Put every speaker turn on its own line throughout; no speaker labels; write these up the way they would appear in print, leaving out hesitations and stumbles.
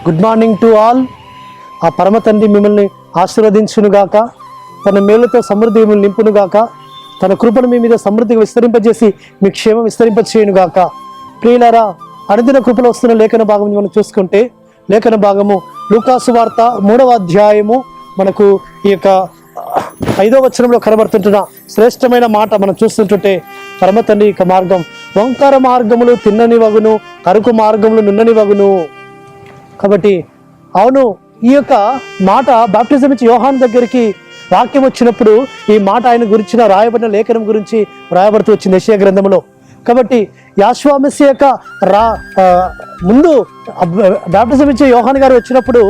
Good morning to all. ఆ పరమ తండ్రి మిమ్మల్ని ఆశీర్వదించునుగాక, తన మేలుతో సమృద్ధి మిమ్మల్ని నింపునుగాక, తన కృపను మీ మీద సమృద్ధిగా విస్తరింపజేసి మీ క్షేమం విస్తరింపచేయునుగాక. ప్రియులారా, అనుదిన కృపలో వస్తున్న లేఖన భాగం మనం చూసుకుంటే, లేఖన భాగము లూకాసు వార్త 3వ అధ్యాయము మనకు ఈ యొక్క 5వ వచనంలో కనబడుతుంటున్న శ్రేష్టమైన మాట మనం చూస్తుంటుంటే, పరమ తండ్రి యొక్క మార్గం వంకర మార్గములు తిన్నని వగును, కరుకు మార్గములు నున్నని వగును. కాబట్టి అవును, ఈ యొక్క మాట బాప్టిజం ఇచ్చి యోహాను దగ్గరికి వాక్యం వచ్చినప్పుడు ఈ మాట ఆయన గురించిన రాయబడిన లేఖనం గురించి రాయబడుతూ వచ్చింది యెషయా గ్రంథంలో. కాబట్టి యాషువా మెస్సియా యొక్క ముందు బాప్టిజం ఇచ్చే యోహాను గారు వచ్చినప్పుడు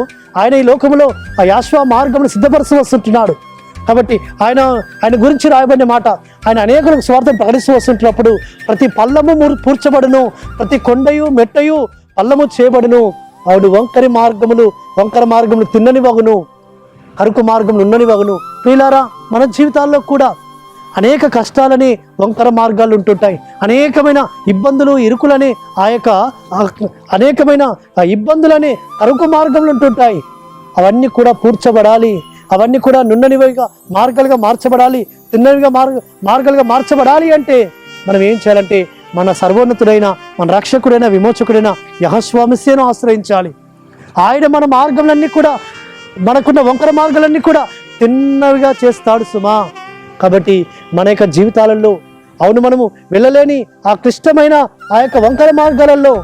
ఆయన ఈ లోకంలో ఆ యాషువా మార్గమును సిద్ధపరుస్తూ వస్తుంటున్నాడు. కాబట్టి ఆయన గురించి రాయబడిన మాట, ఆయన అనేకులకు స్వార్థం ప్రకటిస్తూ వస్తుంటున్నప్పుడు ప్రతి పల్లము పూడ్చబడును, ప్రతి కొండయు మెట్టయు పల్లము చేయబడును. ఆవిడ వంకర మార్గములు తిన్నని వగును, కరుకు మార్గములు ఉన్నని వగును. ప్రియులారా, మన జీవితాల్లో కూడా అనేక కష్టాలని వంకర మార్గాలు ఉంటుంటాయి, అనేకమైన ఇబ్బందులు ఇరుకులని అనేకమైన ఇబ్బందులని కరుకు మార్గములు ఉంటుంటాయి. అవన్నీ కూడా పూడ్చబడాలి, అవన్నీ కూడా నున్ననివిగా మార్గాలుగా మార్చబడాలి, తిన్నవిగా మార్గాలుగా మార్చబడాలి అంటే మనం ఏం చేయాలంటే మన సర్వోన్నతుడైన, మన రక్షకుడైన, విమోచకుడైన యెహోవా మెస్సియాను ఆశ్రయించాలి. ఆయన మన మార్గములన్నీ కూడా, మనకున్న వంకర మార్గాలన్నీ కూడా తిన్నవిగా చేస్తాడు సుమా. కాబట్టి మన యొక్క జీవితాలలో అవును, మనము వెళ్ళలేని ఆ క్లిష్టమైన ఆ యొక్క వంకర మార్గాలలో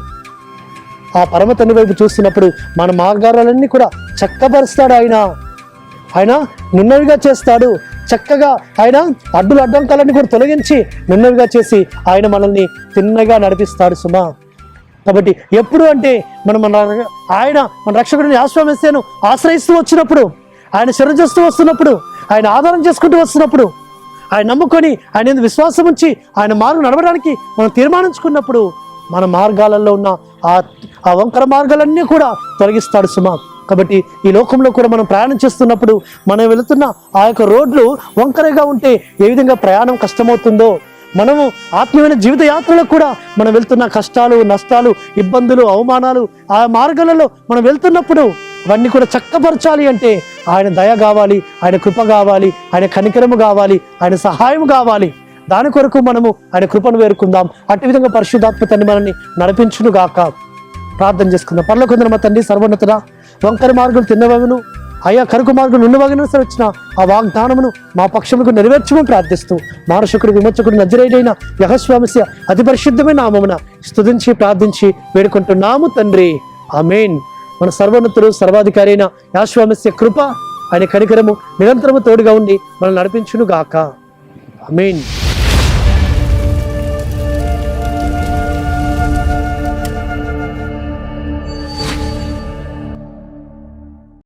ఆ పరమ తండ్రి వైపు చూస్తున్నప్పుడు మన మార్గాలన్నీ కూడా చక్కపరుస్తాడు. ఆయన నున్నవిగా చేస్తాడు. చక్కగా ఆయన అడ్డంకాలన్నీ కూడా తొలగించి నున్నవిగా చేసి ఆయన మనల్ని తిన్నగా నడిపిస్తాడు సుమా. కాబట్టి ఎప్పుడు అంటే ఆయన మన రక్షకుడిని యెహోవా మెస్సియాను ఆశ్రయిస్తూ వచ్చినప్పుడు, ఆయన శరణు చేస్తూ వస్తున్నప్పుడు, ఆయన ఆధారం చేసుకుంటూ వస్తున్నప్పుడు, ఆయన నమ్ముకొని ఆయన విశ్వాసం ఉంచి ఆయన మార్గం నడవడానికి మనం తీర్మానించుకున్నప్పుడు మన మార్గాలలో ఉన్న ఆ వంకర మార్గాలన్నీ కూడా తొలగిస్తాడు సుమా. కాబట్టి ఈ లోకంలో కూడా మనం ప్రయాణం చేస్తున్నప్పుడు మనం వెళుతున్న ఆ యొక్క రోడ్లు వంకరగా ఉంటే ఏ విధంగా ప్రయాణం కష్టమవుతుందో, మనము ఆత్మీయమైన జీవిత యాత్రలో కూడా మనం వెళ్తున్న కష్టాలు, నష్టాలు, ఇబ్బందులు, అవమానాలు ఆ మార్గాలలో మనం వెళ్తున్నప్పుడు అవన్నీ కూడా చక్కపరచాలి అంటే ఆయన దయ కావాలి, ఆయన కృప కావాలి, ఆయన కనికరము కావాలి, ఆయన సహాయం కావాలి. దాని కొరకు మనము ఆయన కృపను వేరుకుందాం. అట్టి విధంగా పరిశుద్ధాత్మ తండ్రి మనల్ని నడిపించును గాక. ప్రార్థన చేసుకుందాం. పరలోకమందున్న మా తండ్రి, సర్వోన్నతుడా, వంకర మార్గం తిన్నవగును, అయ్యా కరుకు మార్గం ఉన్నవగును వచ్చిన ఆ వాగ్దానమును మా పక్షములకు నెరవేర్చమని ప్రార్థిస్తూ, మానసికుడు విమోచకుడు నజరేయుడైన యెహోవా మెస్సియా అతి పరిశుద్ధమైన నామమున స్తుతించి ప్రార్థించి వేడుకుంటున్నాము తండ్రి, ఆమేన్. మన సర్వోన్నతుడు సర్వాధికారి అయిన యెహోవా మెస్సియా కృప, ఆయన కనికరము నిరంతరము తోడుగా ఉండి మనల్ని నడిపించును గాక. ఆమేన్.